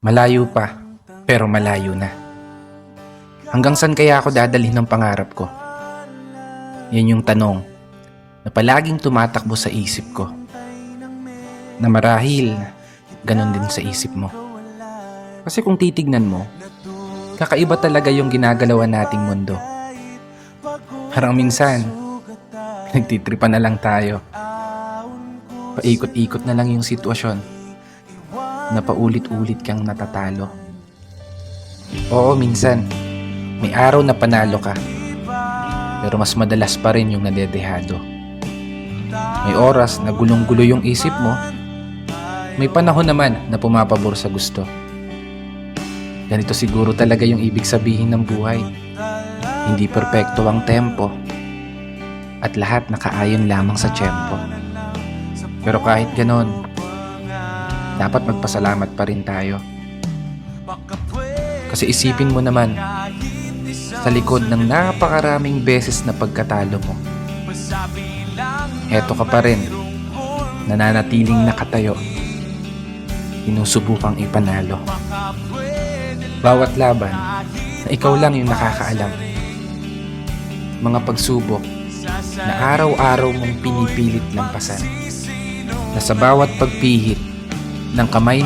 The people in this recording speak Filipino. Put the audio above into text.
Malayo pa, pero malayo na. Hanggang saan kaya ako dadalhin ng pangarap ko? Yan yung tanong na palaging tumatakbo sa isip ko. Na marahil, ganun din sa isip mo. Kasi kung titignan mo, kakaiba talaga yung ginagalawan nating mundo. Parang minsan, nagtitripan na lang tayo. Paikot-ikot na lang yung sitwasyon na paulit-ulit kang natatalo. Oo, minsan, may araw na panalo ka, pero mas madalas pa rin yung nadedehado. May oras na gulong-gulo yung isip mo, may panahon naman na pumapabor sa gusto. Ganito siguro talaga yung ibig sabihin ng buhay. Hindi perpekto ang tempo, at lahat nakaayon lamang sa tiyempo. Pero kahit ganon, dapat magpasalamat pa rin tayo. Kasi isipin mo naman, sa likod ng napakaraming beses na pagkatalo mo, eto ka pa rin, nananatiling nakatayo, sinusubukang ipanalo. Bawat laban na ikaw lang yung nakakaalam. Mga pagsubok na araw-araw mong pinipilit lampasan, na sa bawat pagpihit ng kamay